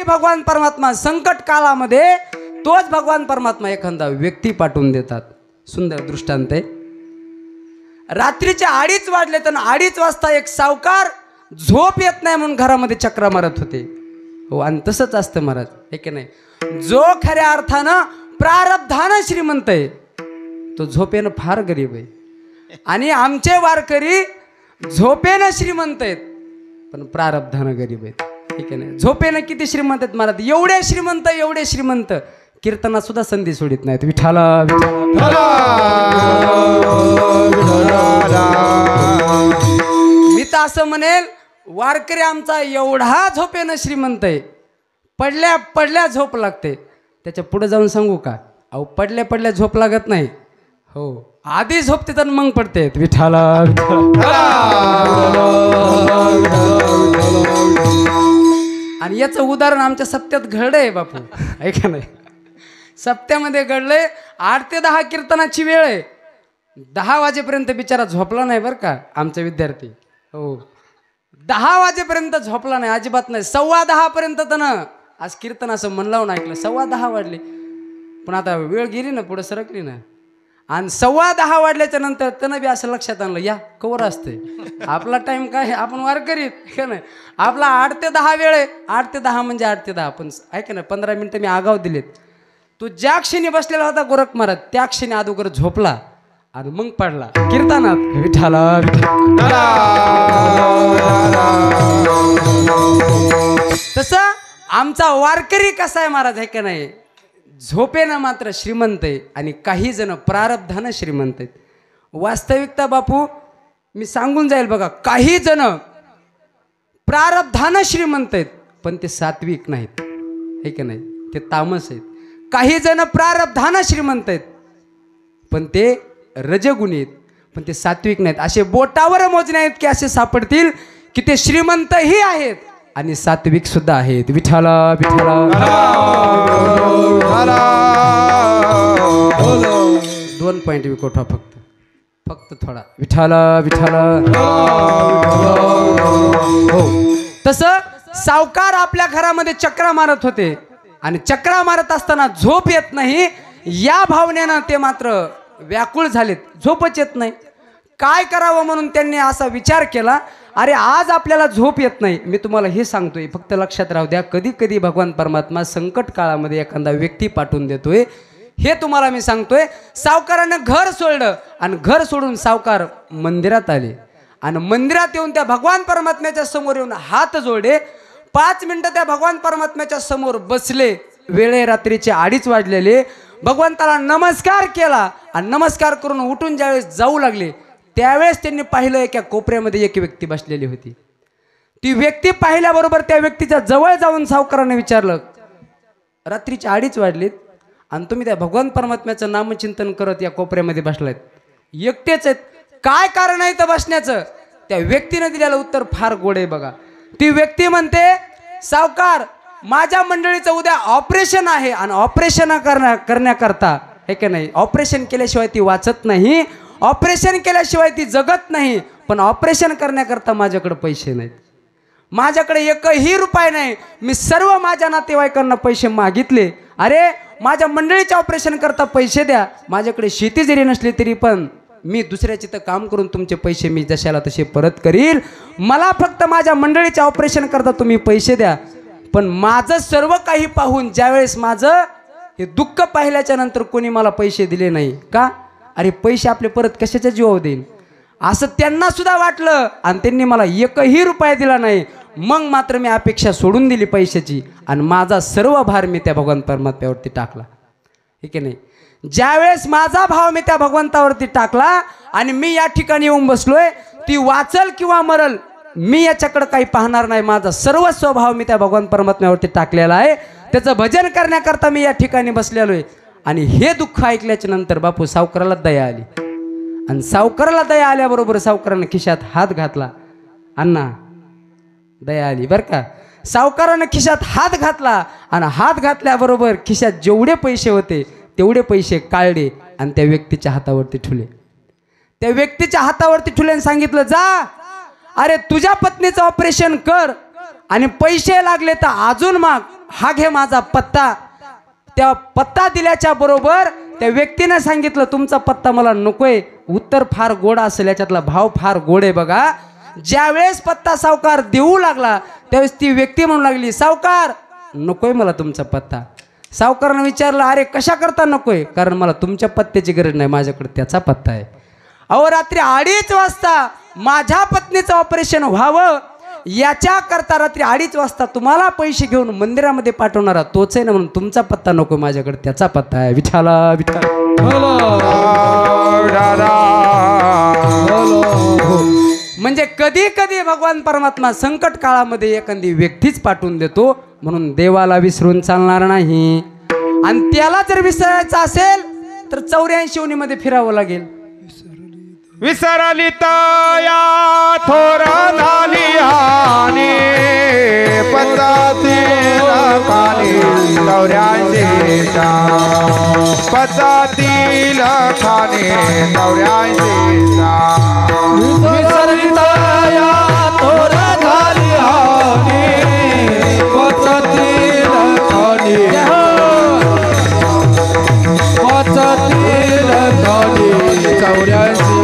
भगवान परमात्मा संकट काळामध्ये तोच भगवान परमात्मा एखादा व्यक्ती पाठवून देतात. सुंदर दृष्टांत आहे. रात्रीचे 2:30 वाजले तर 2:30 वाजता एक सावकार झोप येत नाही म्हणून घरामध्ये चक्रा मारत होते. हो, आणि तसंच असतं महाराज, हे की नाही. जो खऱ्या अर्थानं प्रारब्धानं श्रीमंत आहे तो झोपेनं फार गरीब आहे. आणि आमचे वारकरी झोपेनं श्रीमंत आहेत पण प्रारब्धानं गरीब आहेत, ठीक आहे ना. झोपेनं किती श्रीमंत आहेत महाराज, एवढे श्रीमंत कीर्तनात सुद्धा संधी सोडित नाहीत. विठाला मी तर असं म्हणेल, वारकरी आमचा एवढा झोपेनं श्रीमंत आहे, पडल्या पडल्या झोप लागते. त्याच्या पुढे जाऊन सांगू का, अहो पडल्या पडल्या झोप लागत नाही. हो, आधी झोपते तर मग पडते. विठाला आणि याचं उदाहरण आमच्या सप्त्यात घडलंय बापू, ऐका नाही. सप्त्यामध्ये घडलंय. 8 ते 10 कीर्तनाची वेळ आहे. 10 वाजेपर्यंत बिचारा झोपला नाही बरं का आमचा विद्यार्थी. हो, 10 वाजेपर्यंत झोपला नाही, अजिबात नाही. 10:15 पर्यंत तर ना आज कीर्तन असं मन लावून ऐकलं. 10:15 वाजले, पण आता वेळ गेली ना, पुढे सरकली ना. आणि 10:15 वाजल्याच्या नंतर त्यानं बी असं लक्षात आणलं, या कवर असते आपला टाइम काय, आपण वारकरीत का नाही. आपला 8 ते 10 वेळ आहे. 8 ते 10 म्हणजे 8 ते 10. पण ऐका ना, 15 मिनिटं मी आगाव दिलेत. तो ज्या क्षणी बसलेला होता गोरख महाराज, त्या क्षणी अगोदर झोपला आणि मग पडला कीर्तनात. विठाला तसं आमचा वारकरी कसा आहे महाराज, आहे का नाही. झोपेनं मात्र श्रीमंत आहे आणि काही जण प्रारब्धानं श्रीमंत आहेत. वास्तविकता बापू मी सांगून जाईल बघा, काही जण प्रारब्धानं श्रीमंत आहेत पण ते सात्विक नाहीत, आहे का नाही, ते तामस आहेत. काही जण प्रारब्धानं श्रीमंत आहेत पण ते रजगुणी आहेत, पण ते सात्विक नाहीत. असे बोटावर मोजणे आहेत की असे सापडतील की ते श्रीमंतही आहेत आणि सात्विक सुद्धा आहेत. विठाला विठाला 2 पॉइंट विकोठा फक्त थोडा. विठाला विठाला. हो, तसं सावकार आपल्या घरामध्ये चक्रा मारत होते आणि चक्रा मारत असताना झोप येत नाही, या भावनेनं ते मात्र व्याकुळ झालेत. झोपच येत नाही, काय करावं म्हणून त्यांनी असा विचार केला, अरे आज आपल्याला झोप येत नाही. मी तुम्हाला हे सांगतोय, फक्त लक्षात राहू द्या, कधी कधी भगवान परमात्मा संकट काळामध्ये एखादा व्यक्ती पाठवून देतोय, हे तुम्हाला मी सांगतोय. सावकारानं घर सोडलं आणि घर सोडून सावकार मंदिरात आले आणि मंदिरात येऊन त्या भगवान परमात्म्याच्या समोर येऊन हात जोडले. 5 मिनिटं त्या भगवान परमात्म्याच्या समोर बसले. वेळे रात्रीचे 2:30 वाजलेले. भगवंताला नमस्कार केला आणि नमस्कार करून उठून ज्यावेळेस जाऊ लागले त्यावेळेस त्यांनी पाहिलं एका कोपऱ्यामध्ये एक व्यक्ती बसलेली होती. ती व्यक्ती पाहिल्याबरोबर त्या व्यक्तीच्या जवळ जाऊन सावकाराने विचारलं, रात्रीचे 2:30 वाजलेत आणि तुम्ही त्या भगवान परमात्म्याचं नामचिंतन करत या कोपऱ्यामध्ये बसलायत, एकटेच आहेत, काय कारण आहे तर बसण्याचं. त्या व्यक्तीने दिलेलं उत्तर फार गोड आहे बघा. ती व्यक्ती म्हणते, सावकार माझ्या मंडळीचं उद्या ऑपरेशन आहे आणि ऑपरेशन करण्याकरता, हे का नाही, ऑपरेशन केल्याशिवाय ती वाचत नाही, ऑपरेशन केल्याशिवाय ती जगत नाही, पण ऑपरेशन करण्याकरता माझ्याकडे पैसे नाहीत, माझ्याकडे एकही रुपया नाही. मी सर्व माझ्या नातेवाईकांना पैसे मागितले, अरे माझ्या मंडळीच्या ऑपरेशन करता पैसे द्या. माझ्याकडे शेती जरी नसली तरी पण मी दुसऱ्याची तर काम करून तुमचे पैसे मी जशाला तसे परत करील. मला फक्त माझ्या मंडळीच्या ऑपरेशन करता तुम्ही पैसे द्या. पण माझं सर्व काही पाहून ज्यावेळेस माझं हे दुःख पाहिल्याच्या नंतर कोणी मला पैसे दिले नाही का, अरे पैसे आपले परत कशाच्या जीवावर देईल असं त्यांना सुद्धा वाटलं आणि त्यांनी मला एकही रुपया दिला नाही. मग मात्र मी अपेक्षा सोडून दिली पैशाची आणि माझा सर्व भार मी त्या भगवान परमात्म्यावरती टाकला, ठीक आहे नाही. ज्यावेळेस माझा भाव मी त्या भगवंतावरती टाकला आणि मी या ठिकाणी येऊन बसलोय, ती वाचल किंवा मरल मी याच्याकडे काही पाहणार नाही, माझा सर्व स्वभाव मी त्या भगवान परमात्म्यावरती टाकलेला आहे, त्याचं भजन करण्याकरता मी या ठिकाणी बसलेलो आहे. आणि हे दुःख ऐकल्याच्या नंतर बापू सावकाराला दया आली आणि सावकाराला दया आल्याबरोबर सावकारानं खिशात हात घातला. अण्णा दया आली बरं का. सावकारानं खिशात हात घातला आणि हात घातल्याबरोबर खिशात जेवढे पैसे होते तेवढे पैसे काढले आणि त्या व्यक्तीच्या हातावरती ठेवले. त्या व्यक्तीच्या हातावरती ठेवले आणि सांगितलं, जा अरे तुझ्या पत्नीचं ऑपरेशन कर आणि पैसे लागले तर अजून माग, हा घे माझा पत्ता. त्या पत्ता दिल्याच्या बरोबर त्या व्यक्तीने सांगितलं तुमचा पत्ता मला नकोय. उत्तर फार गोड असेल, याच्यातला भाव फार गोड आहे बघा. ज्यावेळेस पत्ता सावकार देऊ लागला त्यावेळेस ती व्यक्ती म्हणू लागली सावकार नकोय मला तुमचा पत्ता. सावकारानं विचारलं अरे कशा करता नकोय? कारण मला तुमच्या पत्त्याची गरज नाही, माझ्याकडे त्याचा पत्ता आहे. अहो रात्री 2:30 वाजता माझ्या पत्नीचं ऑपरेशन व्हावं याच्या करता रात्री 2:30 वाजता तुम्हाला पैसे घेऊन मंदिरामध्ये पाठवणारा तोच आहे ना, म्हणून तुमचा पत्ता नको, माझ्याकडे त्याचा पत्ता आहे. विठाला विठ्ठल. म्हणजे कधी कधी भगवान परमात्मा संकट काळामध्ये एखादी व्यक्तीच पाठवून देतो, म्हणून देवाला विसरून चालणार नाही. आणि त्याला जर विसरायचं असेल तर 84 योनीमध्ये फिरावं लागेल. विसरली तया थोर झाली हानी पचाती लखानी 84च्या पचाती लखानी 84च्या विसरली तया थोर झाली हानी पचाती लखानी पचाती लखानी 84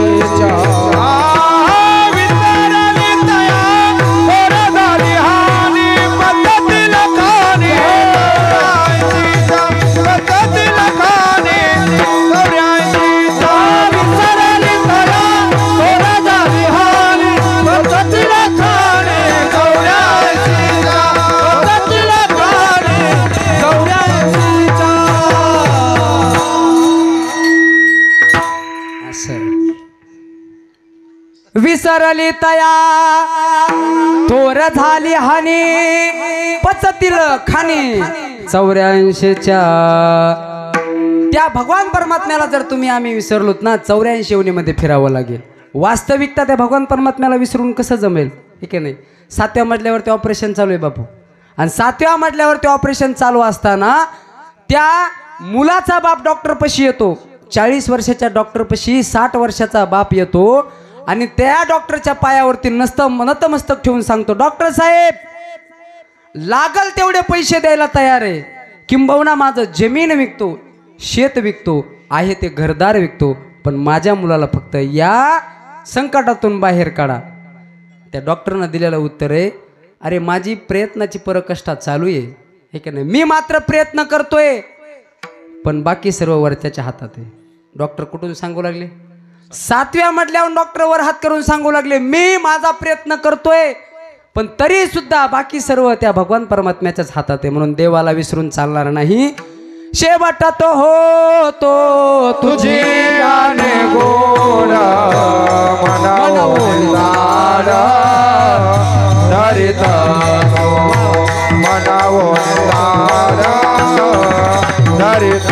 विसरली तया थोर झाली हानी पचतील खाणी 84च्या. त्या भगवान परमात्म्याला जर तुम्ही आम्ही विसरलोत ना 84 योनीमध्ये फिरावं लागेल. वास्तविकता त्या भगवान परमात्म्याला विसरून कसं जमेल? ठीक आहे नाही. 7व्या मजल्यावरती ऑपरेशन चालू आहे बापू, आणि 7व्या मजल्यावरती ऑपरेशन चालू असताना त्या मुलाचा बाप डॉक्टर पशी येतो. 40 वर्षाच्या डॉक्टर पशी 60 वर्षाचा बाप येतो आणि त्या डॉक्टरच्या पायावरती नतमस्तक ठेवून सांगतो डॉक्टर साहेब लागल तेवढे पैसे द्यायला तयार आहे, किंबहुना माझं जमीन विकतो, शेत विकतो, आहे ते घरदार विकतो, पण माझ्या मुलाला फक्त या संकटातून बाहेर काढा. त्या डॉक्टरनं दिलेलं उत्तर आहे अरे माझी प्रयत्नाची परकष्ठा चालू आहे, हे की नाही, मी मात्र प्रयत्न करतोय पण बाकी सर्व वरच्याच्या हातात आहे. डॉक्टर कुठून सांगू लागले? 7व्या मजल्यावर डॉक्टर वर हात करून सांगू लागले मी माझा प्रयत्न करतोय पण तरी सुद्धा बाकी सर्व त्या भगवान परमात्म्याच्याच हातात आहे, म्हणून देवाला विसरून चालणार नाही. शेवट तो हो तो तुझी आने गोड मनावून धरित मनावून धरित